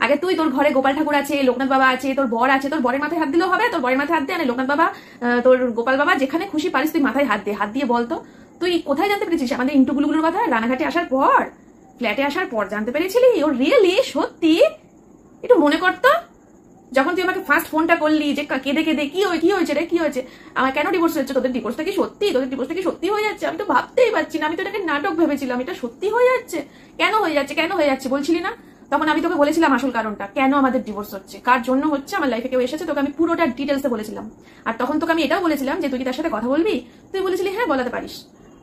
আগে তুই তোর ঘরে গোপাল ঠাকুর আছে, লোকনাথ বাবা আছে, তোর বর আছে, তোর বরের মাথায় হাত দিলেও হবে, তোর বরের মাথায় হাত দিয়ে লোকনাথ বাবা, তোর গোপাল বাবা, যেখানে খুশি পারিস তুই মাথায় হাত দিয়ে বলতো তুই কোথায় জানতে পেরেছিস আমাদের ইন্টুগুলোগুলোর কথা? রানাঘাটে আসার পর, ফ্ল্যাটে আসার পর জানতে পেরেছিলি? ও রিয়েলি সত্যি? একটু মনে করতো যখন তুই আমাকে ফার্স্ট ফোনটা করলি যে কেঁদে কেঁদে কি হয়েছে রে, কি হয়েছে, আমার কেন ডিভোর্স হচ্ছে, তোদের ডিভোর্সটা কি সত্যি, তোদের ডিভোর্সটা কি সত্যি হয়ে যাচ্ছে? আমি তো ভাবতেই পারছি না, আমি তো এটাকে নাটক ভেবেছিলাম, এটা সত্যি হয়ে যাচ্ছে। কেন হয়ে যাচ্ছে বলছিলি না? তখন আমি তোকে বলেছিলাম আসল কারণটা, কেন আমাদের ডিভোর্স হচ্ছে, কার জন্য হচ্ছে, আমার লাইফে কেউ এসেছে, তোকে আমি পুরোটা ডিটেলসে বলেছিলাম। আর তখন তোকে আমি এটাও বলেছিলাম যে তুই কি তার সাথে কথা বলবি? তুই বলেছিলি হ্যাঁ বলাতে পারিস।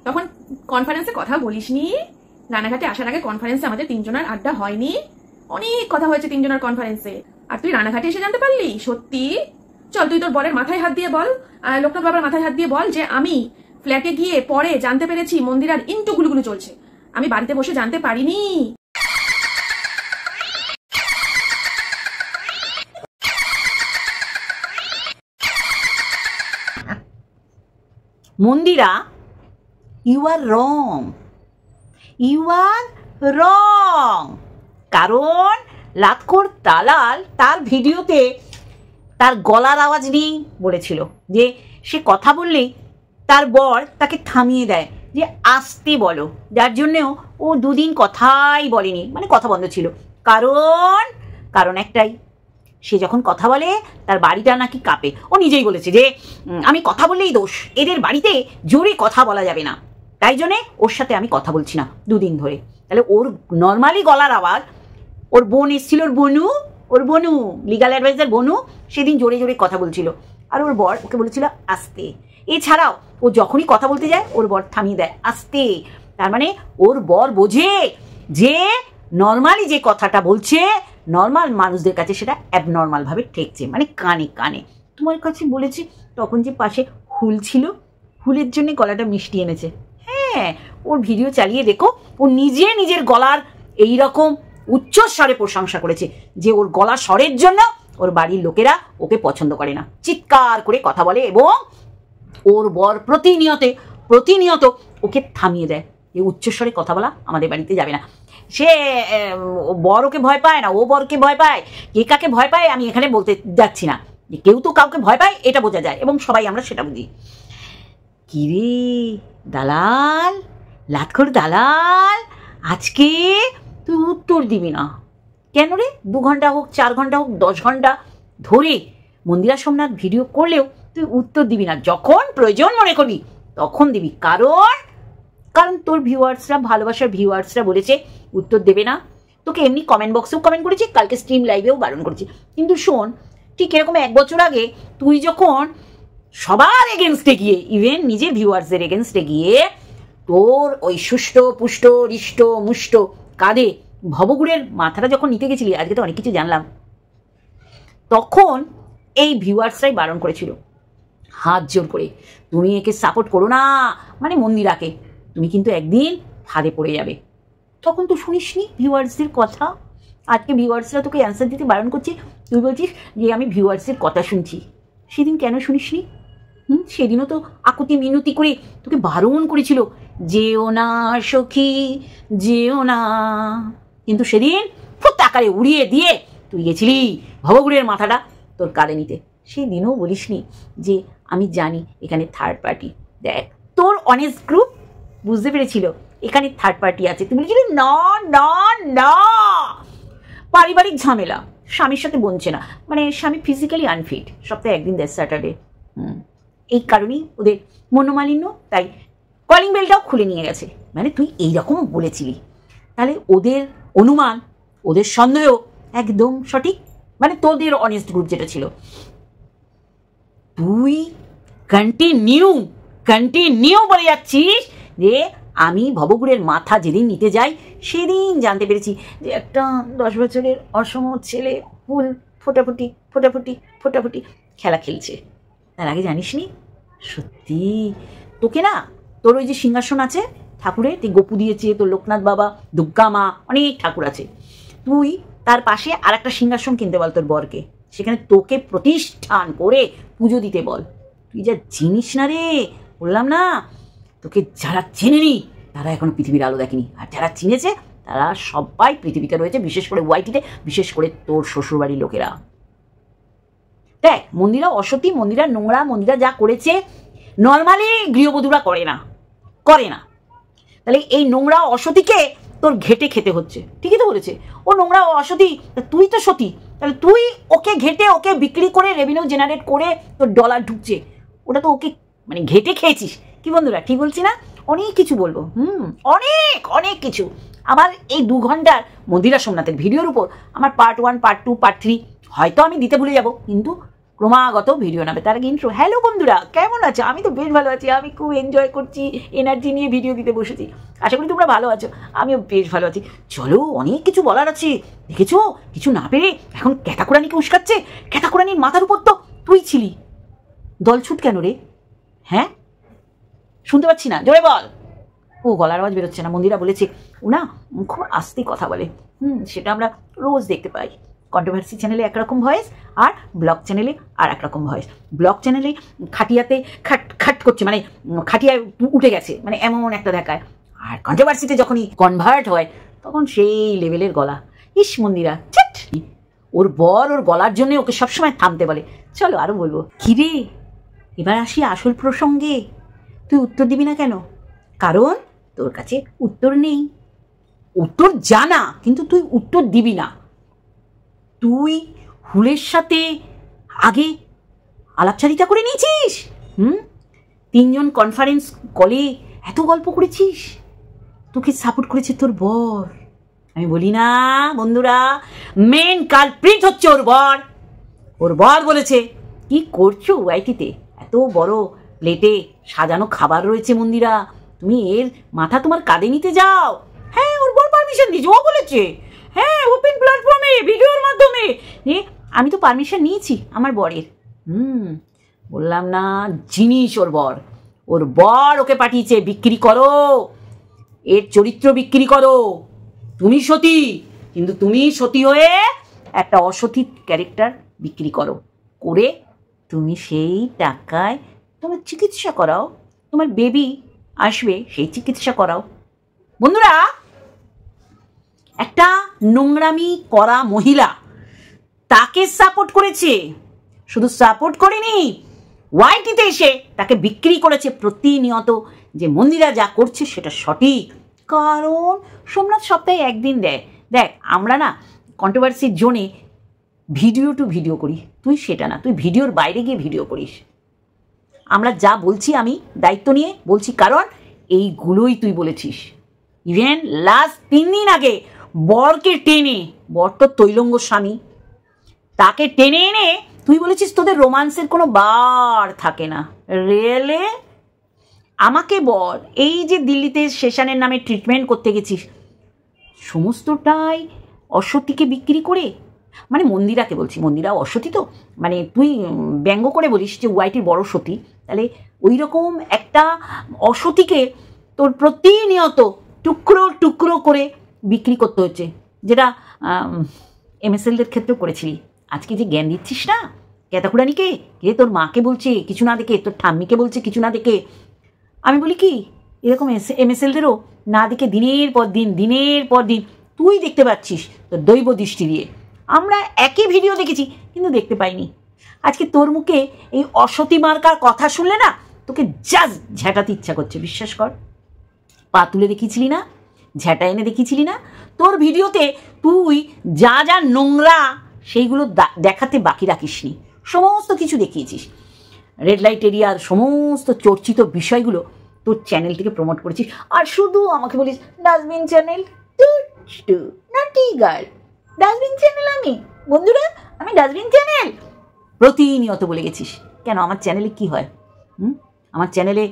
তখন কনফারেন্সে কথা বলিসনি? রানাঘাটে আসার আগে কনফারেন্সে আমাদের তিনজনের আড্ডা হয়নি? অনেক কথা হয়েছে তিনজনের কনফারেন্সে, আর তুই রানাঘাটে এসে জানতে পারলি সত্যি? চল তুই তোর বরের মাথায় হাত দিয়ে বল, লোকনাথ বাবার মাথায় হাত দিয়ে বল যে আমি ফ্ল্যাটে গিয়ে পরে জানতে পেরেছি মন্দিরার ইন্টু গুলুগুলু চলছে, আমি বাড়িতে বসে জানতে পারিনি। মন্দিরা, ইউ আর রং, কারণ লাতখোর দালাল তার ভিডিওতে তার গলার আওয়াজ নিয়েই বলেছিল যে সে কথা বললেই তার বর তাকে থামিয়ে দেয় যে আসতে বলো, যার জন্যেও ও দুদিন কথাই বলেনি, মানে কথা বন্ধ ছিল। কারণ একটাই, সে যখন কথা বলে তার বাড়িটা নাকি কাঁপে। ও নিজেই বলেছে যে আমি কথা বললেই দোষ, এদের বাড়িতে জোরে কথা বলা যাবে না, তাই জন্যে ওর সাথে আমি কথা বলছি না দুদিন ধরে। তাহলে ওর নর্মালি গলার আওয়াজ, ওর বোন এসেছিল, ওর বনু লিগাল অ্যাডভাইজার বনু সেদিন জোরে জোরে কথা বলছিল, আর ওর বর ওকে বলেছিল আস্তে। এছাড়াও ও যখনই কথা বলতে যায় ওর বর থামিয়ে দেয় আস্তে। তার মানে ওর বর বোঝে যে নর্মালি যে কথাটা বলছে নর্মাল মানুষদের কাছে সেটা অ্যাবনর্মাল ভাবে ঠেকছে, মানে কানে কানে। তোমার কাছে বলেছি তখন যে পাশে হুল ছিল, হুলের জন্য গলাটা মিষ্টি এনেছে। হ্যাঁ, ওর ভিডিও চালিয়ে দেখো, ও নিজের গলার এইরকম উচ্চস্বরে প্রশংসা করেছে যে ওর গলা স্বরের জন্য ওর বাড়ির লোকেরা ওকে পছন্দ করে না, চিৎকার করে কথা বলে, এবং ওর বর প্রতিনিয়ত ওকে থামিয়ে দেয়, এই উচ্চস্বরে কথা বলা আমাদের বাড়িতে যাবে না। সে বর ওকে ভয় পায় না, ও বরকে ভয় পায়, কে কাকে ভয় পায় আমি এখানে বলতে যাচ্ছি না, কেউ তো কাউকে ভয় পায় এটা বোঝা যায়, এবং সবাই আমরা সেটা বুঝি। কিরে দালাল, লাতখোর দালাল, আজকে তুই উত্তর দিবি না কেন রে? 2 ঘন্টা হোক, 4 ঘন্টা হোক, 10 ঘন্টা ধরে মন্দিরা সোমনাথ ভিডিও করলেও তুই উত্তর দিবি না। যখন প্রয়োজন মনে করবি তখন দিবি, কারণ তোর ভিউয়ার্সরা, ভালোবাসার ভিউয়ার্সরা বলেছে উত্তর দেবে না। তোকে এমনি কমেন্ট বক্সেও কমেন্ট করেছি, কালকে স্ট্রিম লাইভেও বারণ করেছি। কিন্তু শোন, ঠিক এরকম 1 বছর আগে তুই যখন সবার এগেনস্টে গিয়ে, ইভেন নিজের ভিউয়ার্সদের এগেনস্টে গিয়ে তোর ওই সুষ্ট পুষ্ট হৃষ্ট মুষ্ট কাঁধে ভবগুড়ের মাথাটা যখন নিতে গেছিলি, আজকে তো অনেক কিছু জানলাম, তখন এই ভিউয়ার্সরাই বারণ করেছিল হাত জোর করে, তুমি একে সাপোর্ট করো না, মানে মন্দিরাকে, তুমি কিন্তু একদিন ফাঁদে পড়ে যাবে। তখন তো শুনিসনি ভিউয়ার্সদের কথা, আজকে ভিউয়ার্সরা তোকে অ্যান্সার দিতে বারণ করছে, তুই বলছিস যে আমি ভিউয়ার্সের কথা শুনছি। সেদিন কেন শুনিসনি? সেদিনও তো আকুতি মিনতি করে তোকে বারণ করেছিল, যেও না সখী যেও না, কিন্তু সেদিন ফুট আকারে উড়িয়ে দিয়ে তুই গেছিলি ভবগুড়ের মাথাটা তোর কাঁধে নিতে। সেদিনও বলিসনি যে আমি জানি এখানে থার্ড পার্টি, দেখ তোর অনেস্ট গ্রুপ বুঝতে পেরেছিল এখানে থার্ড পার্টি আছে, তুই বলেছিলি না না না, পারিবারিক ঝামেলা, স্বামীর সাথে বনছে না, মানে স্বামী ফিজিক্যালি আনফিট, সপ্তাহে একদিন দেয় স্যাটারডে, এই কারণেই ওদের মনোমালিন্য, তাই কলিং বেলটাও খুলে নিয়ে গেছে, মানে তুই এইরকম বলেছিলি। তাহলে ওদের অনুমান, ওদের সন্দেহ একদম সঠিক, মানে তোদের অনেস্ট গ্রুপ যেটা ছিল। তুই কন্টিনিউ বলে যাচ্ছিস যে আমি ভবগুড়ের মাথা যেদিন নিতে যাই সেদিন জানতে পেরেছি যে একটা 10 বছরের অসম ছেলে ফুল ফোটাফুটি খেলা খেলছে। তার আগে জানিসনি? সত্যি তোকে না, তোর ওই যে সিংহাসন আছে ঠাকুরের, তুই গোপু দিয়েছে, তোর লোকনাথ বাবা, দুর্গা মা, অনেক ঠাকুর আছে, তুই তার পাশে আর একটা সিংহাসন কিনতে বল তোর বরকে, সেখানে তোকে প্রতিষ্ঠান করে পুজো দিতে বল। তুই যা চিনিস না রে, বললাম না তোকে, যারা চেনেনি তারা এখনো পৃথিবীর আলো দেখেনি, আর যারা চিনেছে তারা সবাই পৃথিবীতে রয়েছে, বিশেষ করে ওয়াইটিতে, বিশেষ করে তোর শ্বশুরবাড়ির লোকেরা। দেখ, মন্দিরা অসতী, মন্দিরা নোংরা, মন্দিরা যা করেছে নর্মালি গৃহবধূরা করে না। তাহলে এই নোংরা অসতীকে তোর ঘেটে খেতে হচ্ছে। ঠিকই তো বলেছে, ও নোংরা অসতী, তুই তো সতী, তাহলে তুই ওকে ঘেটে, ওকে বিক্রি করে রেভিনিউ জেনারেট করে তোর ডলার ঢুকছে, ওটা তো ওকে মানে ঘেটে খেয়েছিস। কি বন্ধুরা, ঠিক বলছি না? অনেক কিছু বলবো, অনেক কিছু। আমার এই 2 ঘন্টার মন্দিরা সোমনাথের ভিডিওর উপর আমার পার্ট 1, পার্ট 2, পার্ট 3 হয়তো আমি দিতে ভুলে যাব, কিন্তু ক্রমাগত ভিডিও নামে। তার আগে ইন্ট্রো। হ্যালো বন্ধুরা, কেমন আছো? আমি তো বেশ ভালো আছি, আমি খুব এনজয় করছি, এনার্জি নিয়ে ভিডিও দিতে বসেছি। আশা করি তোমরা ভালো আছো, আমিও বেশ ভালো আছি। চলো, অনেক কিছু বলার আছে। দেখেছো, কিছু না পেরে এখন ক্যাতাকুরানিকে উস্কাচ্ছে। ক্যাতাকুরানির মাথার উপর তো তুই ছিলি। দলছুট কেন রে? হ্যাঁ, শুনতে পাচ্ছি না, জোরে বল। ও, গলার আওয়াজ বেরোচ্ছে না। মন্দিরা বলেছে ও না খুব আস্তে কথা বলে। সেটা আমরা রোজ দেখতে পাই। কন্ট্রোভার্সি চ্যানেলে একরকম ভয়েস, আর ব্লগ চ্যানেলে আর একরকম ভয়েস। ব্লগ চ্যানেলে খাটিয়াতে খাট করছে, মানে খাটিয়ায় উঠে গেছে, মানে এমন একটা দেখায়। আর কন্ট্রোভার্সিতে যখনই কনভার্ট হয় তখন সেই লেভেলের গলা। ইস মন্দিরা, ওর বর ওর গলার জন্য ওকে সবসময় থামতে বলে। চলো আরো বলবো। কিরে, এবার আসি আসল প্রসঙ্গে। তুই উত্তর দিবি না কেন? কারণ তোর কাছে উত্তর নেই। উত্তর জানা, কিন্তু তুই উত্তর দিবি না। তুই হুলের সাথে আগে আলাপচারিতা করে নিয়েছিস। 3 জন কনফারেন্স কলে এত গল্প করেছিস। তোকে সাপোর্ট করেছে তোর বর। আমি বলি না বন্ধুরা, মেন কালপ্রিট হচ্ছে ওর বর। ওর বর বলেছে, কি করছো ওয়াইটিতে? এত বড় প্লেটে সাজানো খাবার রয়েছে মন্দিরা, তুমি এর মাথা তোমার কাঁধে নিতে যাও। হ্যাঁ, ওর বর পারমিশন দিয়েছে, ও বলেছে। হ্যাঁ, ওপেন প্ল্যাটফর্মে ভিডিওর মাধ্যমে। আমি তো পারমিশন নিয়েছি আমার বরের। বললাম না, জিনিস ওর বর। ওর বর ওকে পাঠিয়েছে, বিক্রি করো, এর চরিত্র বিক্রি করো। তুমি সতী, কিন্তু তুমি সতী হয়ে একটা অসতী ক্যারেক্টার বিক্রি করো, করে তুমি সেই টাকায় তোমার চিকিৎসা করাও, তোমার বেবি আসবে, সেই চিকিৎসা করাও। বন্ধুরা, একটা নোংরামি করা মহিলা তাকে সাপোর্ট করেছে, শুধু সাপোর্ট করেনি, ওয়াইটিতে এসে তাকে বিক্রি করেছে প্রতিনিয়ত যে মন্দিরা যা করছে সেটা সঠিক। কারণ সোমনাথ সপ্তাহে একদিন দেয়। দেখ, আমরা না কন্ট্রোভার্সির জোনে ভিডিও টু ভিডিও করি, তুই সেটা না, তুই ভিডিওর বাইরে গিয়ে ভিডিও করিস। আমরা যা বলছি আমি দায়িত্ব নিয়ে বলছি, কারণ এইগুলোই তুই বলেছিস। ইভেন লাস্ট 3 দিন আগে বরকে টেনে, বর তো তৈলঙ্গ স্বামী, তাকে টেনে এনে তুই বলেছিস তোদের রোমান্সের কোনো বার থাকে না। রেলে আমাকে বল, এই যে দিল্লিতে সেশনের নামে ট্রিটমেন্ট করতে গেছিস, সমস্তটাই অসতীকে বিক্রি করে, মানে মন্দিরাকে বলছি, মন্দিরা অসতী তো, মানে তুই ব্যঙ্গ করে বলিস যে ওয়াইটির বড় সতী, তাহলে ওই রকম একটা অসতীকে তোর প্রতিনিয়ত টুকরো টুকরো করে বিক্রি করতে হচ্ছে, যেটা MSLদের ক্ষেত্রেও করেছিলি। আজকে যে জ্ঞান দিচ্ছিস না ক্যাতাকুরানিকে, কে তোর মাকে বলছে কিছু না দেখে, তোর ঠাম্মিকে বলছে কিছু না দেখে। আমি বলি কি, এরকম MSLদেরও না দেখে দিনের পর দিন তুই দেখতে পাচ্ছিস তোর দৈব দৃষ্টি দিয়ে। আমরা একই ভিডিও দেখেছি কিন্তু দেখতে পাইনি। আজকে তোর মুখে এই অসতী মার্কার কথা শুনলে না তোকে জাস্ট ঝ্যাটাতে ইচ্ছা করছে, বিশ্বাস কর। পা তুলে দেখিয়েছিলি না, ঝ্যাটা এনে দেখিয়েছিলি না, তোর ভিডিওতে তুই যা যা নোংরা সেইগুলো দেখাতে বাকি রাখিসনি, সমস্ত কিছু দেখিয়েছিস। রেড লাইট এরিয়ার সমস্ত চর্চিত বিষয়গুলো তোর চ্যানেল থেকে প্রমোট করেছিস। আর শুধু আমাকে বলিস ডাস্টবিন চ্যানেল, নাটি গার্ল, ডাস্টবিন চ্যানেল। আমি বন্ধুরা, আমি ডাস্টবিন চ্যানেল প্রতিনিয়ত বলে গেছিস। কেন আমার চ্যানেলে কি হয়? আমার চ্যানেলে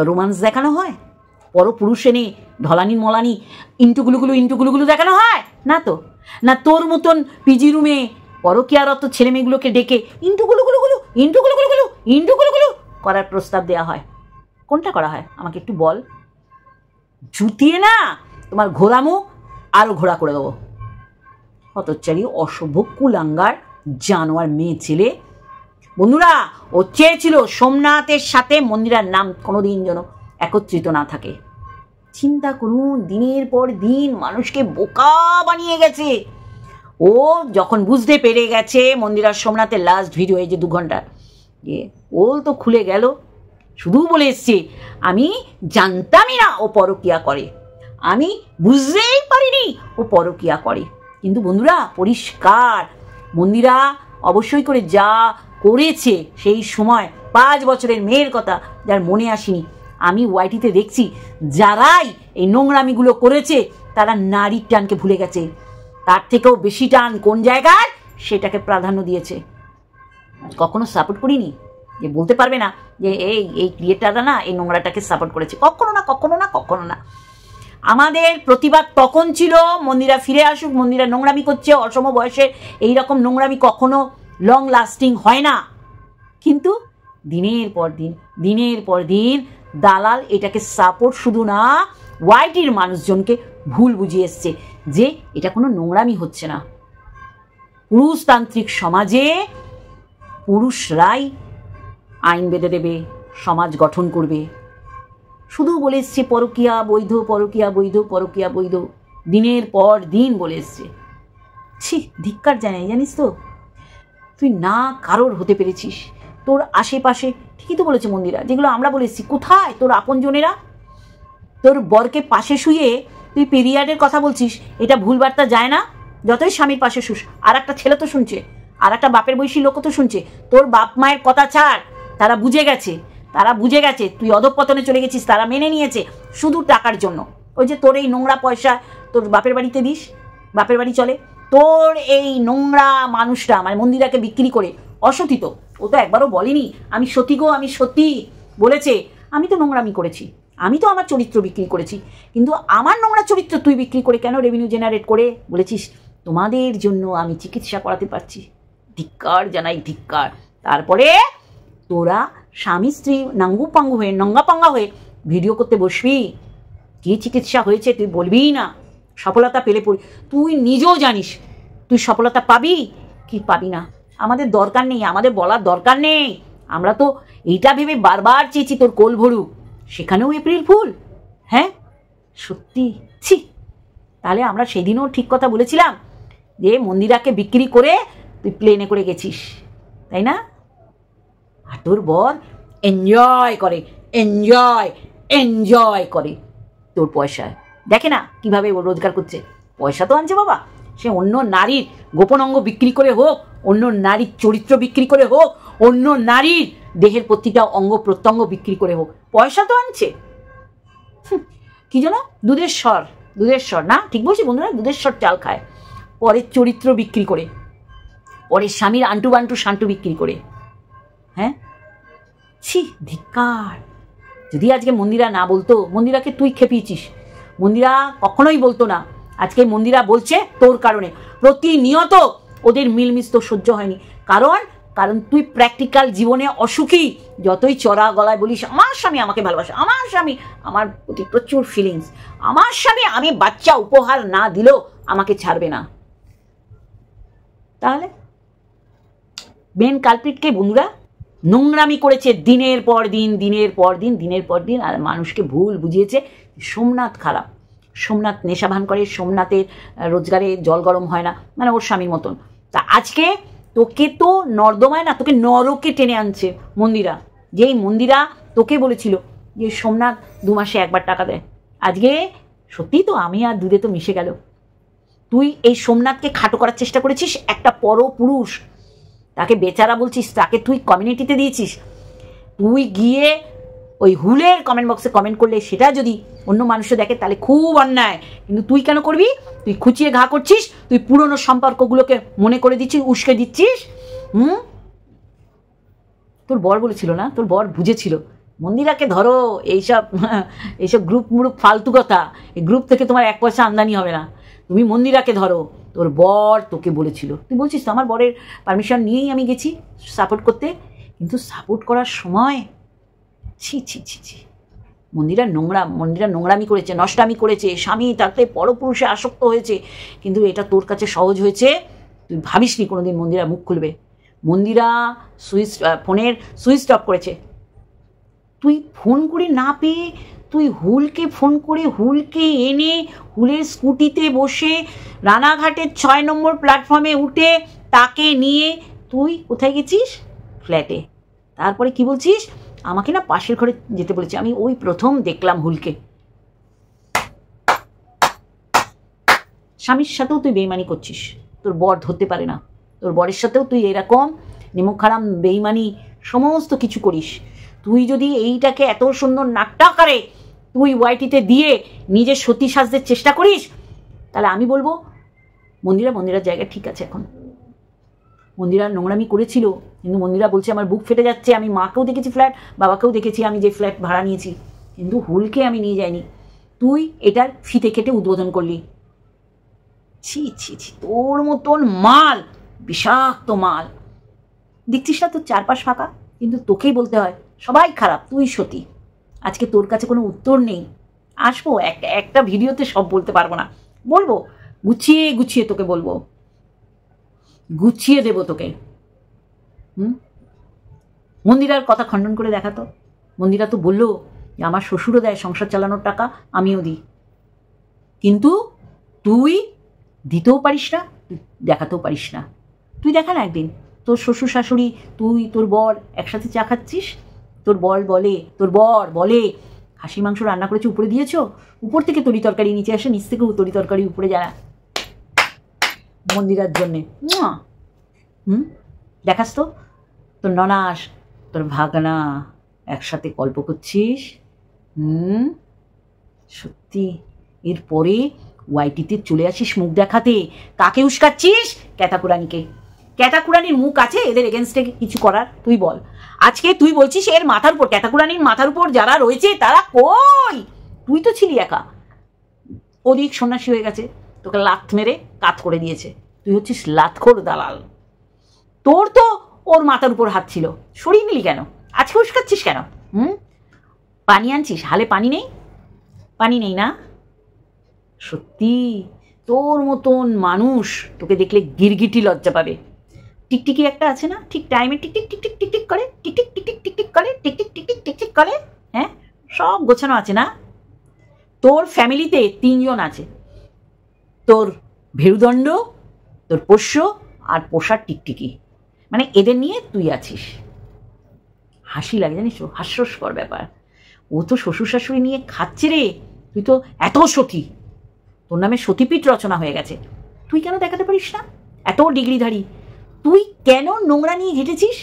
রোমান্স দেখানো হয়, পরপুরুষ এনে ঢলানি মলানি ইন্টুগুলো দেখানো হয় না তো? না তোর মতন পিজি রুমে পরকীয়ারত ছেলেমেয়েগুলোকে ডেকে ইন্টুগুলো করার প্রস্তাব দেওয়া হয়? কোনটা করা হয় আমাকে একটু বল। জুতিয়ে না তোমার ঘোরামো আরো ঘোরা করে দেবো। হতচ্চারী, অসভ্য, কুলাঙ্গার, জানোয়ার মেয়ে ছেলে। বন্ধুরা, ও চেয়েছিল সোমনাথের সাথে মন্দিরার নাম কোনোদিন যেন একত্রিত না থাকে। চিন্তা করুন, দিনের পর দিন মানুষকে বোকা বানিয়ে গেছে। ও যখন বুঝতে পেরে গেছে মন্দিরা সোমনাথের লাস্ট ভিডিও, এই যে 2 ঘন্টা, ও তো খুলে গেল, শুধু বলে এসছে আমি জানতামই না ও পরকিয়া করে, আমি বুঝতেই পারিনি ও পরকিয়া করে। কিন্তু বন্ধুরা পরিষ্কার, মন্দিরা অবশ্যই করে যা করেছে সেই সময় 5 বছরের মেয়ের কথা যার মনে আসেনি। আমি ওয়াইটিতে দেখছি যারাই এই নোংরামিগুলো করেছে তারা নারীর টানকে ভুলে গেছে, তার থেকেও বেশি টান কোন জায়গায় সেটাকে প্রাধান্য দিয়েছে। কখনো সাপোর্ট করিনি, যে বলতে পারবে না যে এই ক্রিয়েটাররা না এই নোংরাটাকে সাপোর্ট করেছে, কখনো না কখনো না কখনো না। আমাদের প্রতিবাদ তখন ছিল মন্দিরা ফিরে আসুক, মন্দিরা নোংরামি করছে, অসম বয়সে এইরকম নোংরামি কখনো লং লাস্টিং হয় না। কিন্তু দিনের পর দিন দালাল এটাকে সাপোর্ট শুধু না, ওয়াইটির মানুষজনকে ভুল বুঝিয়ে এসছে যে এটা কোনো নোংরামি হচ্ছে না। পুরুষতান্ত্রিক সমাজে পুরুষরাই আইন বেঁধে দেবে, সমাজ গঠন করবে। শুধু বলে এসছে পরকিয়া বৈধ, পরকিয়া বৈধ, পরকিয়া বৈধ, দিনের পর দিন বলে এসছে। ছি, ধিক্কার জানাই, জানিস তো তুই না কারোর হতে পেরেছিস। তোর আশেপাশে ঠিকই তো বলেছে মন্দিরা, যেগুলো আমরা বলেছি, কোথায় তোর আপনজনেরা? তোর বরকে পাশে শুয়ে তুই পিরিয়ডের কথা বলছিস, এটা ভুল বার্তা যায় না? যতই স্বামীর পাশে শুস, আর একটা ছেলে তো শুনছে, আর একটা বাপের বয়সী লোক তো শুনছে। তোর বাপ মায়ের কথা ছাড়, তারা বুঝে গেছে তুই অধঃপতনে চলে গেছিস, তারা মেনে নিয়েছে শুধু টাকার জন্য। ওই যে তোর এই নোংরা পয়সা তোর বাপের বাড়িতে দিস, বাপের বাড়ি চলে, তোর এই নোংরা মানুষটা মানে মন্দিরাকে বিক্রি করে, অসতী তো, ও তো একবারও বলেনি আমি সতী গো, আমি সতী, বলেছে আমি তো নোংরামি করেছি, আমি তো আমার চরিত্র বিক্রি করেছি, কিন্তু আমার নোংরা চরিত্র তুই বিক্রি করে কেন রেভিনিউ জেনারেট করে বলেছিস তোমাদের জন্য আমি চিকিৎসা করাতে পারছি। ধিক্কার জানাই, ধিক্কার। তারপরে তোরা স্বামী স্ত্রী নঙ্গা পাঙ্গা হয়ে ভিডিও করতে বসবি, কি চিকিৎসা হয়েছে তুই বলবিই না, সফলতা পেলে পড়ি, তুই নিজেও জানিস তুই সফলতা পাবি কি পাবি না। আমাদের দরকার নেই, আমাদের বলার দরকার নেই, আমরা তো এইটা ভেবে বারবার চেয়েছি তোর কোল ভরুক, সেখানেও এপ্রিল ফুল। হ্যাঁ সত্যি, ছি। তাহলে আমরা সেদিনও ঠিক কথা বলেছিলাম যে মন্দিরাকে বিক্রি করে তুই প্লেনে করে গেছিস, তাই না? আর তোর বর এনজয় করে তোর পয়সায়, দেখে না কিভাবে ও রোজগার করছে, পয়সা তো আনছে বাবা। সে অন্য নারীর গোপন অঙ্গ বিক্রি করে হোক, অন্য নারীর চরিত্র বিক্রি করে হোক, অন্য নারীর দেহের প্রতিটা অঙ্গ প্রত্যঙ্গ বিক্রি করে হোক, পয়সা তো আনছে। কি যেন দুধের স্বর না, ঠিক বলছি বন্ধুরা, দুধের স্বর চাল খায়, পরের চরিত্র বিক্রি করে, পরের স্বামীর আন্টু বান্টু শান্টু বিক্রি করে। হ্যাঁ ছি, ধিক্কার। যদি আজকে মন্দিরা না বলতো, মন্দিরাকে তুই খেপিয়েছিস, মন্দিরা কখনোই বলতো না, আজকে মন্দিরা বলছে তোর কারণে। প্রতিনিয়ত ওদের মিলমিশ তো সহ্য হয়নি, কারণ তুই প্র্যাকটিক্যাল জীবনে অসুখী। যতই চড়া গলায় বলিস আমার স্বামী আমাকে ভালোবাসে, আমার স্বামী আমার প্রতি প্রচুর ফিলিংস, আমার স্বামী আমি বাচ্চা উপহার না দিলেও আমাকে ছাড়বে না, তাহলে মেন কালপ্রিটকে বন্ধুরা নোংরামি করেছে দিনের পর দিন, আর মানুষকে ভুল বুঝিয়েছে সোমনাথ খারাপ, সোমনাথ নেশাভান করে, সোমনাথের রোজগারে জল গরম হয় না, মানে ওর স্বামীর মতন। তা আজকে তোকে তো নর্দমায় না, তোকে নরকে টেনে আনছে মন্দিরা। যেই মন্দিরা তোকে বলেছিল যে সোমনাথ 2 মাসে একবার টাকা দেয়, আজকে সত্যি তো আমি আর দুধে তো মিশে গেল। তুই এই সোমনাথকে খাটো করার চেষ্টা করেছিস, একটা পরপুরুষ, তাকে বেচারা বলছিস, তাকে তুই কমিউনিটিতে দিয়েছিস। তুই গিয়ে ওই হুলের কমেন্ট বক্সে কমেন্ট করলে সেটা যদি অন্য মানুষও দেখে তাহলে খুব অন্যায়, কিন্তু তুই কেন করবি? তুই খুঁচিয়ে ঘা করছিস, তুই পুরনো সম্পর্কগুলোকে মনে করে দিচ্ছিস, উস্কে দিচ্ছিস। তোর বর বলেছিল না, তোর বর বুঝেছিল মন্দিরাকে ধরো, এইসব গ্রুপ মুরুপ ফালতু কথা, এই গ্রুপ থেকে তোমার 1 পয়সা আমদানি হবে না, তুমি মন্দিরাকে ধরো। তোর বর তোকে বলেছিল, তুই বলছিস তো আমার বরের পারমিশন নিয়েই আমি গেছি সাপোর্ট করতে, কিন্তু সাপোর্ট করার সময় ছি, মন্দিরা নোংরামি করেছে, নষ্টামি করেছে, স্বামী তাতে পরপুরুষে আসক্ত হয়েছে, কিন্তু এটা তোর কাছে সহজ হয়েছে, তুই ভাবিসনি কোনোদিন মন্দিরা মুখ খুলবে। মন্দিরা ফোনের সুইচ অফ করেছে, তুই ফোন করে না পেয়ে তুই হুলকে ফোন করে হুলকে এনে হুলের স্কুটিতে বসে রানাঘাটের 6 নম্বর প্ল্যাটফর্মে উঠে তাকে নিয়ে তুই কোথায় গেছিস? ফ্ল্যাটে। তারপরে কি বলছিস? আমাকে না পাশের ঘরে যেতে বলেছে, আমি ওই প্রথম দেখলাম হুলকে। স্বামীর সাথেও তুই বেইমানি করছিস, তোর বর ধরতে পারে না। তোর বরের সাথেও তুই এরকম নিমক হারাম বেইমানি সমস্ত কিছু করিস। তুই যদি এইটাকে এত সুন্দর নাট্য আকারে তুই ওয়াইটিতে দিয়ে নিজের সতী সাজদের চেষ্টা করিস, তাহলে আমি বলবো মন্দিরার জায়গা ঠিক আছে এখন। মন্দিরা নোংরামি করেছিল, কিন্তু মন্দিরা বলছে আমার বুক ফেটে যাচ্ছে, আমি মাকেও দেখেছি ফ্ল্যাট, বাবাকেও দেখেছি আমি যে ফ্ল্যাট ভাড়া নিয়েছি, কিন্তু হুলকে আমি নিয়ে যাইনি। তুই এটার ফিতে কেটে উদ্বোধন করলি। ছি ছি ছি, তোর মতন মাল, বিষাক্ত মাল। দেখছিস না তোর চারপাশ ফাঁকা, কিন্তু তোকেই বলতে হয় সবাই খারাপ, তুই সতী। আজকে তোর কাছে কোনো উত্তর নেই। আসবো একটা ভিডিওতে সব বলতে পারবো না, বলবো গুছিয়ে গুছিয়ে তোকে বলবো, গুছিয়ে দেবো তোকে। মন্দিরার কথা খণ্ডন করে দেখাতো। মন্দিরা তো বললো যে আমার শ্বশুরও দেয় সংসার চালানোর টাকা, আমিও দিই, কিন্তু তুই দিতেও পারিস না, তুই দেখাতেও পারিস না। তুই দেখা না একদিন তোর শ্বশুর শাশুড়ি তুই তোর বর একসাথে চা খাচ্ছিস, তোর বর বলে খাসি মাংস রান্না করেছে উপরে দিয়েছো, উপর থেকে তরি তরকারি নিচে আসে, নিচ থেকেও তরি তরকারি উপরে যায় মন্দিরার জন্যে। দেখাস তো তোর ননাস তোর ভাগনা একসাথে গল্প করছিস। সত্যি এরপরে ওয়াইটিতে চলে আসিস মুখ দেখাতে। কাকে উস্কাচ্ছিস? ক্যাতাকুরানিকে। ক্যাতাকুরানির মুখ আছে এদের এগেনস্টে কিছু করার? তুই বল। আজকে তুই বলছিস এর মাথার উপর, ক্যাতাকুরানির মাথার উপর যারা রয়েছে তারা কই? তুই তো ছিলি একা, ওদিক সন্ন্যাসী হয়ে গেছে, তোকে লাথ মেরে কাত করে দিয়েছে। তুই হচ্ছিস লাথখোর দালাল। তোর তো ওর মাথার উপর হাত ছিল, সরিয়ে নিলি কেন? আজকে উস্কাচ্ছিস কেন? পানি আনছিস, হালে পানি নেই না? সত্যি তোর মতন মানুষ তোকে দেখলে গিরগিটি লজ্জা পাবে। টিকটিকি একটা আছে না, ঠিক টাইমে টিকটিক টিকটিক টিকটিক করে, টিকটিক টিকটিক টিকটিক করে, টিকটিক টিকটিক টিকটিক করে, হ্যাঁ সব গোছানো আছে না? তোর ফ্যামিলিতে 3 জন আছে, তোর ভেরুদণ্ড, তোর পোষ্য আর পোষার টিকটিকি, মানে এদের নিয়ে তুই আছিস। হাসি লাগে জানিস তো, হাস্যস্কর ব্যাপার। ও তো শ্বশুর শাশুড়ি নিয়ে খাচ্ছে রে, তুই তো এত সতী, তোর নামে সতীপীঠ রচনা হয়ে গেছে। তুই কেন দেখাতে পারিস না? এত ডিগ্রিধারী তুই কেন নোংরা নিয়ে ঘেটেছিস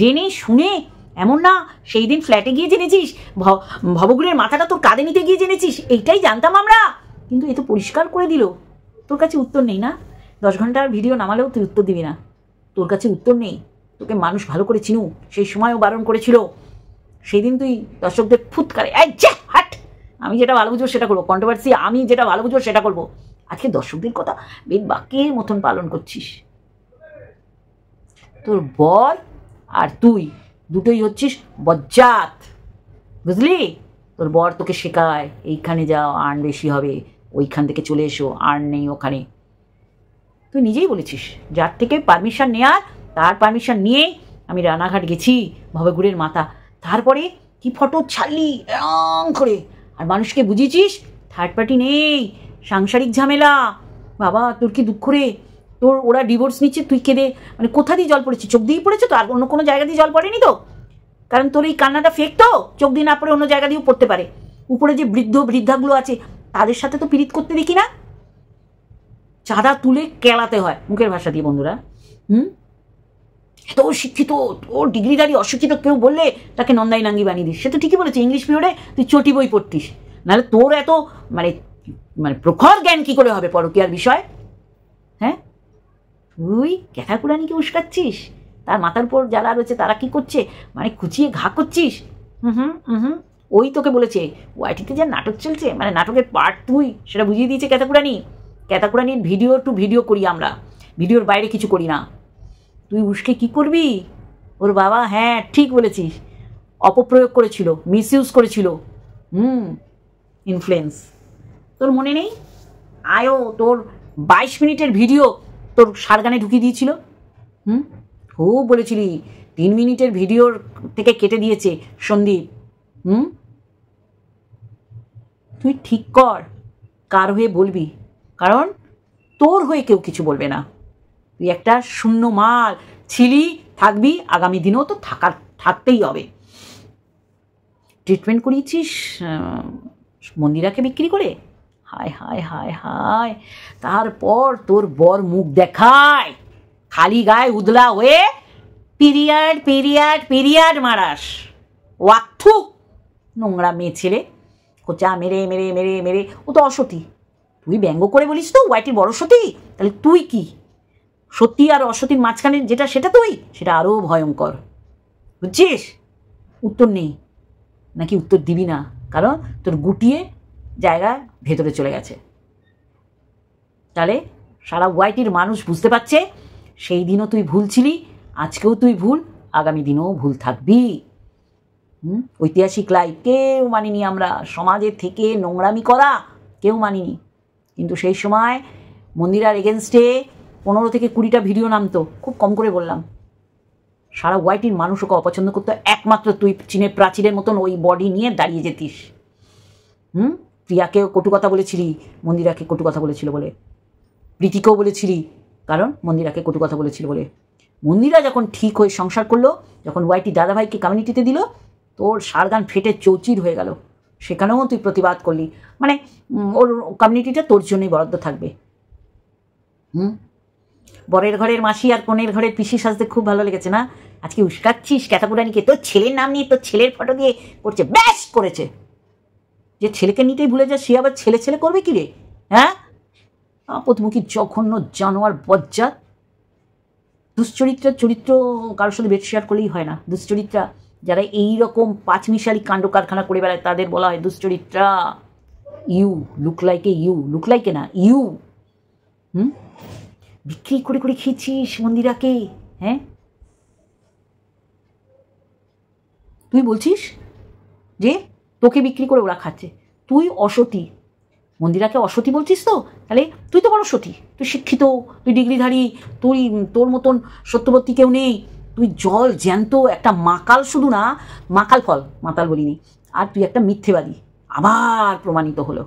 জেনে শুনে? এমন না সেই দিন ফ্ল্যাটে গিয়ে জেনেছিস, ভবগুরের মাথাটা তোর কাঁধে নিতে গিয়ে জেনেছিস, এইটাই জানতাম আমরা, কিন্তু এ তো পরিষ্কার করে দিল। তোর কাছে উত্তর নেই না? 10 ঘন্টার ভিডিও নামালেও তুই উত্তর দিবি না। তোর কাছে উত্তর নেই। তোকে মানুষ ভালো করে চিনু, সেই সময়ও বারণ করেছিল। সেই দিন তুই দর্শকদের ফুৎকারে হাট, আমি যেটা ভালো বুঝবো সেটা করবো, কন্ট্রোভার্সি আমি যেটা ভালো বুঝবো সেটা করবো। আজকে দর্শকদের কথা বেদ বাক্যের মতন পালন করছিস। তোর বর আর তুই দুটোই হচ্ছিস বজ্জাত, বুঝলি? তোর বর তোকে শেখায় এইখানে যাও আর্ন বেশি হবে, ওইখান থেকে চলে এসো আর্ন নেই ওখানে। তুই নিজেই বলেছিস যার থেকে পারমিশন নেয়ার তার পারমিশন নিয়ে আমি রানাঘাট গেছি, ভবগুরের মাথা। তারপরে কি ফটো ছাড়লি এরম করে, আর মানুষকে বুঝিয়েছিস থার্ড পার্টি নেই, সাংসারিক ঝামেলা। বাবা তোর কি দুঃখ রে, তোর ওরা ডিভোর্স নিচ্ছে, তুই কেঁদে মানে কোথা দিয়ে জল পড়েছিস? চোখ দিয়েই পড়েছে তো, আর অন্য কোনো জায়গা দিয়ে জল পড়েনি তো? কারণ তোর এই কান্নাটা ফেক তো, চোখ দিয়ে না পড়ে অন্য জায়গা দিয়েও পড়তে পারে। উপরে যে বৃদ্ধাগুলো আছে তাদের সাথে তো পীড়িত করতে দেখি না, চাঁদা তুলে কেলাতে হয় মুখের ভাষা দিয়ে। বন্ধুরা এত শিক্ষিত, তোর ডিগ্রিধারী অশিক্ষিত কেউ বললে তাকে নন্দাই নাঙ্গি বানিয়ে দিস। সে তো ঠিকই বলেছে, ইংলিশ পিরিয়ডে তুই চটি বই পড়তিস, নাহলে তোর এত মানে মানে প্রখর জ্ঞান কি করে হবে পরকীয়ার বিষয়? হ্যাঁ, তুই ক্যাথাকুরানিকে উস্কাচ্ছিস, তার মাথার উপর যারা রয়েছে তারা কি করছে মানে খুঁচিয়ে ঘা করছিস। ওই তোকে বলেছে ওয়াইটিতে যে নাটক চলছে, মানে নাটকের পার্ট তুই সেটা বুঝিয়ে দিয়েছে ক্যাথাকুরানি। ক্যাথাকুরানির ভিডিও টু ভিডিও করি আমরা, ভিডিওর বাইরে কিছু করি না। তুই উস্কে কি করবি? ওর বাবা, হ্যাঁ ঠিক বলেছিস, অপপ্রয়োগ করেছিল, মিসইউজ করেছিল, ইনফ্লুয়েন্স। তোর মনে নেই? আয়ো তোর 22 মিনিটের ভিডিও তোর সারগানে ঢুকিয়ে দিয়েছিল। খুব বলেছিলি 3 মিনিটের ভিডিওর থেকে কেটে দিয়েছে সন্দীপ। তুই ঠিক কর কার হয়ে বলবি, কারণ তোর হয়ে কেউ কিছু বলবে না। তুই একটা শূন্য মাল ছিলি, থাকবি, আগামী দিনেও তো থাকতেই হবে। ট্রিটমেন্ট করিয়েছিস মন্দিরাকে বিক্রি করে, হায় হায় হায় হায়। তারপর তোর বর মুখ দেখায়, খালি গায়ে উদলা হয়ে পিরিয়ড পিরিয়ড পিরিয়ড মারাস। ওয়াথু নোংরা মেয়ে ছেলে, কোচা মেরে মেরে মেরে মেরে। ও তো অসতী, তুই ব্যঙ্গ করে বলিস তো ওয়াইটির বড় সতী, তাহলে তুই কি সত্যি আর অসতীর মাঝখানে যেটা সেটা তুই, সেটা আরও ভয়ঙ্কর, বুঝছিস? উত্তর নেই নাকি উত্তর দিবি না, কারণ তোর গুটিয়ে জায়গা ভেতরে চলে গেছে। তাহলে সারা ওয়াইটির মানুষ বুঝতে পারছে সেই দিনও তুই ভুল ছিলি, আজকেও তুই ভুল, আগামী দিনেও ভুল থাকবি। ঐতিহাসিক লাইভ কেউ মানিনি আমরা, সমাজের থেকে নোংরামি করা কেউ মানিনি। কিন্তু সেই সময় মন্দিরার এগেনস্টে 15 থেকে 20টা ভিডিও নামতো, খুব কম করে বললাম। সারা ওয়াইটির মানুষ ওকে অপছন্দ করতো, একমাত্র তুই চীনের প্রাচীরের মতন ওই বডি নিয়ে দাঁড়িয়ে যেতিস। প্রিয়াকেও কটু কথা বলেছিলি, মন্দিরাকে কটু কথা বলেছিল বলে। প্রীতিকেও বলেছিলি, কারণ মন্দিরাকে কটু কথা বলেছিল বলে। মন্দিরা যখন ঠিক হয়ে সংসার করলো, যখন ওয়াইটি দাদাভাইকে কমিউনিটিতে দিল, তোর সারগান ফেটে চৌচির হয়ে গেল। সেখানেও তুই প্রতিবাদ করলি, মানে ওর কমিউনিটিটা তোর জন্যই বরাদ্দ থাকবে। বরের ঘরের মাসি আর কনের ঘরের পিসি সাজতে খুব ভালো লেগেছে না? আজকে উস্কাচ্ছিস ক্যাতাকুরানিকে, তোর ছেলের নাম নিয়ে, তোর ছেলের ফটো দিয়ে করছে, ব্যাস করেছে। যে ছেলেকে নিতেই ভুলে যায় সে আবার ছেলে ছেলে করবে কি রে? হ্যাঁ, আপদমুখী জঘন্য জানোয়ার বজ্জাত। দুশ্চরিত্রার চরিত্র কারোর সাথে বেড শেয়ার করলেই হয় না। দুশ্চরিত্রা যারা এইরকম পাঁচমিশালি কাণ্ড কারখানা করে বেড়ায় তাদের বলা হয় দুশ্চরিত্রা। ইউ লুক লাইকে, ইউ লুক লাইকে না, ইউ বিক্রি করে করে খেয়েছিস মন্দিরাকে। হ্যাঁ, তুই বলছিস যে তোকে বিক্রি করে ওরা খাচ্ছে, তুই অসতী। মন্দিরাকে অসতী বলছিস তো? তাহলে তুই তো বড় সতী, তুই শিক্ষিত, তুই ডিগ্রিধারী, তোর মতন সত্যবতী কেউ নেই। তুই জল জ্যান্ত একটা মাকাল, শুধু না মাকাল ফল, মাতাল বলিনি। আর তুই একটা মিথ্যেবাদী, আবার প্রমাণিত হলো।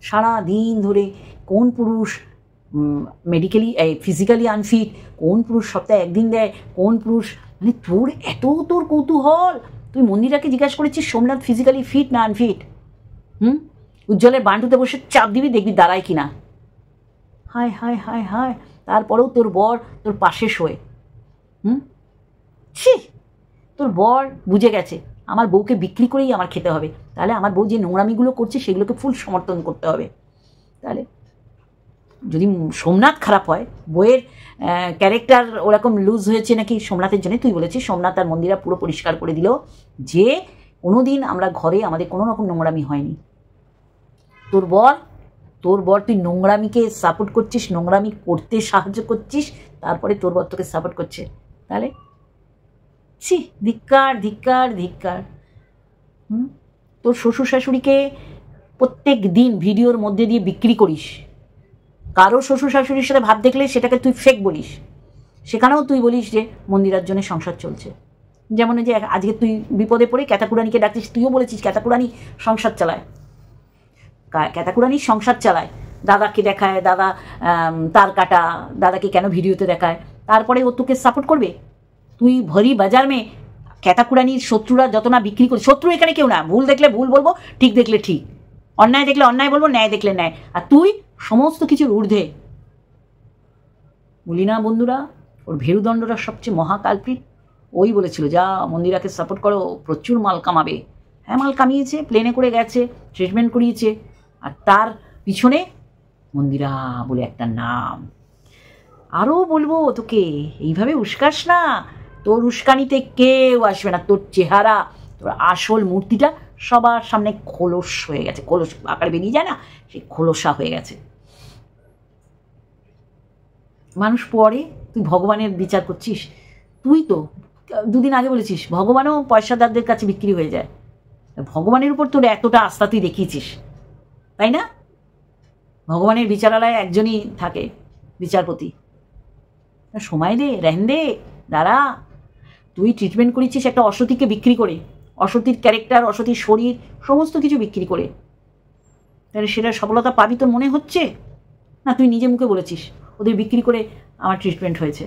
সারা দিন ধরে কোন পুরুষ মেডিকেলি ফিজিক্যালি আনফিট, কোন পুরুষ সপ্তাহে একদিন দেয়, কোন পুরুষ, মানে তোর কৌতূহল। তুই মন্দিরাকে জিজ্ঞাসা করেছিস সোমনাথ ফিজিক্যালি ফিট না আনফিট? উজ্জ্বলের বান্টুতে বসে চাপ দিবি, দেখবি দাঁড়ায় কিনা। হায় হায় হায় হায়। তারপরেও তোর বর তোর পাশে শোয়। ছি, তোর বর বুঝে গেছে আমার বউকে বিক্রি করেই আমার খেতে হবে। তাহলে আমার বউ যে নোংরামিগুলো করছে সেগুলোকে ফুল সমর্থন করতে হবে। তাহলে যদি সোমনাথ খারাপ হয়, বইয়ের ক্যারেক্টার ওরকম লুজ হয়েছে নাকি সোমনাথের জন্য, তুই বলেছিস সোমনাথ আর মন্দিরা পুরো পরিষ্কার করে দিল যে কোনোদিন আমরা ঘরে আমাদের কোনো রকম নোংরামি হয়নি। তোর বর তুই নোংরামিকে সাপোর্ট করছিস, নোংরামি করতে সাহায্য করছিস, তারপরে তোর বর তোকে সাপোর্ট করছে। তাহলে ছি, ধিক্কার ধিক্কার ধিক্কার। তোর শ্বশুর শাশুড়িকে প্রত্যেক দিন ভিডিওর মধ্যে দিয়ে বিক্রি করিস। কারো শ্বশুর শাশুড়ির সাথে ভাব দেখলে সেটাকে তুই ফেক বলিস। সেখানেও তুই বলিস যে মন্দিরার জন্য সংসার চলছে। যেমন যে আজকে তুই বিপদে পড়ে ক্যাতাকুরানিকে ডাকছিস, তুইও বলেছিস ক্যাতাকুরানি সংসার চালায়, ক্যাতাকুরানি সংসার চালায়, দাদাকে দেখায়, দাদা তার কাটা, দাদাকে কেন ভিডিওতে দেখায়, তারপরে ও তোকে সাপোর্ট করবে? তুই ভরি বাজার মে ক্যাতাকুরানির শত্রুরা যত না বিক্রি করি, শত্রু এখানে কেউ না, ভুল দেখলে ভুল বলবো, ঠিক দেখলে ঠিক, অন্যায় দেখলে অন্যায় বলবো, ন্যায় দেখলে ন্যায়। আর তুই সমস্ত কিছুর ঊর্ধ্বে। বলি না বন্ধুরা, ওর ভেরুদণ্ডটা সবচেয়ে মহাকাল্পিক। ওই বলেছিল যা মন্দিরাকে সাপোর্ট করো, প্রচুর মাল কামাবে। হ্যাঁ, মাল কামিয়েছে, প্লেনে করে গেছে, ট্রিটমেন্ট করিয়েছে, আর তার পিছনে মন্দিরা বলে একটা নাম। আরও বলবো তোকে, এইভাবে উস্কাস না, তোর উস্কানিতে কেউ আসবে না। তোর চেহারা, তোর আসল মূর্তিটা সবার সামনে খোলস হয়ে গেছে, খোলস আকারে বেরিয়ে যায় না, সেই খোলসা হয়ে গেছে। মানুষ পরে তুই ভগবানের বিচার করছিস। তুই তো দুদিন আগে বলেছিস ভগবানও পয়সাদারদের কাছে বিক্রি হয়ে যায়। ভগবানের উপর তোর এতটা আস্থা তুই দেখিয়েছিস, তাই না? ভগবানের বিচারালয়ে একজনই থাকে, বিচারপতি। সময় দে, রেন দে, দাঁড়া। তুই ট্রিটমেন্ট করেছিস একটা অসতীকে বিক্রি করে, অসতীর ক্যারেক্টার, অসতীর শরীর, সমস্ত কিছু বিক্রি করে। তাহলে সেটা সফলতা পাবি তোর মনে হচ্ছে না? তুই নিজে মুখে বলেছিস ওদের বিক্রি করে আমার ট্রিটমেন্ট হয়েছে।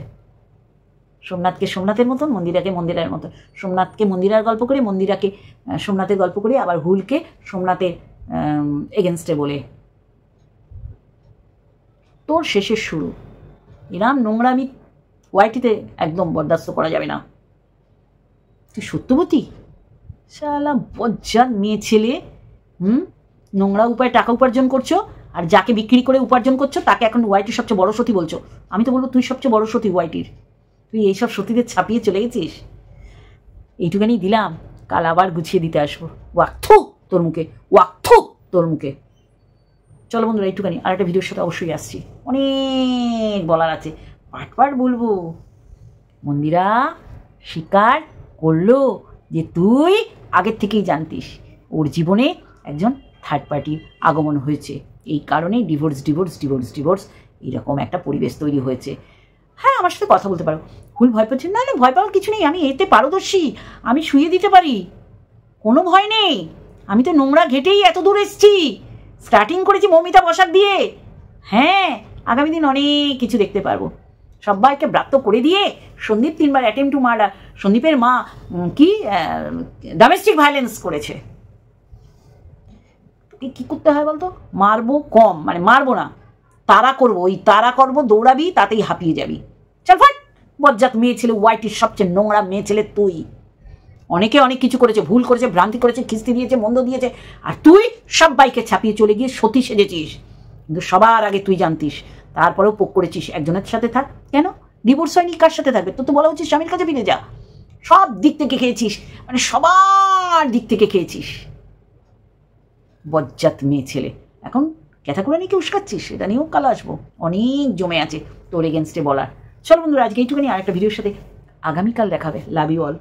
সোমনাথকে সোমনাথের মতন, মন্দিরাকে মন্দিরার মতন, সোমনাথকে মন্দিরার গল্প করে, মন্দিরাকে সোমনাথের গল্প করে, আবার হুলকে সোমনাথের এগেনস্টে বলে। তোর শেষের শুরু। এরাম নোংরামি ওয়াইটিতে একদম বরদাস্ত করা যাবে না। তুই সত্যবতী? শালা বজ্জাত মেয়ে ছেলে। নোংরা উপায়ে টাকা উপার্জন করছো, আর যাকে বিক্রি করে উপার্জন করছো তাকে এখন ওয়াইটির সবচেয়ে বড় সতী বলছো। আমি তো বলবো তুই সবচেয়ে বড় সতী ওয়াইটির। তুই এইসব সতীদের ছাপিয়ে চলে গেছিস। এইটুখানি দিলাম, কাল আবার গুছিয়ে দিতে আসবো। ওয়াক্থু তোর মুখে, ওয়াক্থু তোর মুখে। চলো বন্ধুরা, এইটুখানি। আর একটা ভিডিওর সাথে অবশ্যই আসছি, অনেক বলার আছে, পাট বলবো। মন্দিরা স্বীকার করলো যে তুই আগের থেকেই জানতিস ওর জীবনে একজন থার্ড পার্টির আগমন হয়েছে, এই কারণেই ডিভোর্স এরকম একটা পরিবেশ তৈরি হয়েছে। হ্যাঁ, আমার সাথে কথা বলতে পারো। হুল ভয় পাচ্ছে না, ভয় পাওয়ার কিছু নেই, আমি এতে পারদর্শী, আমি শুয়ে দিতে পারি, কোনো ভয় নেই। আমি তো নোংরা ঘেটেই এত দূর এসেছি, স্টার্টিং করেছি মৌমিতা বসাক দিয়ে। হ্যাঁ, আগামী দিন অনেক কিছু দেখতে পারবো। সবাইকে ব্রাত্য করে দিয়ে সন্দীপ 3বার অ্যাটেম্প টু মার্ডার, সন্দীপের মা কি ডোমেস্টিক ভায়োলেন্স করেছে। কি করতে হয় বলতো? মারবো কম, মানে মারবো না, তারা করবো, ওই তারা করবো, দৌড়াবি, তাতেই হাঁপিয়ে যাবি। চল ফাট, বজ্জাত মেয়ে ছেলে, ওয়াইটির সবচেয়ে নোংরা মেয়ে ছেলে তুই। অনেকে অনেক কিছু করেছে, ভুল করেছে, ভ্রান্তি করেছে, খিস্তি দিয়েছে, মন্দ দিয়েছে, আর তুই সবাইকে ছাপিয়ে চলে গিয়ে সতী সেজেছিস। কিন্তু সবার আগে তুই জানতিস, তারপরেও পোক করেছিস একজনের সাথে থাক। কেন ডিভোর্স হয়নি? কার সাথে থাকবে? তোর তো বলা উচিত স্বামীর কাছে ফিরে যা। সব দিক থেকে খেয়েছিস, মানে সবার দিক থেকে খেয়েছিস। বজ্জাত মেয়ে ছেলে, এখন ক্যাথাকুড়া নিয়ে কি উস্কাচ্ছিস? এটা নিয়েও কাল আসবো, অনেক জমে আছে তোর এগেনস্টে বলার। চলো বন্ধুরা, আজকে এইটুখানি। আর একটা ভিডিওর সাথে আগামীকাল দেখাবে। Love you all.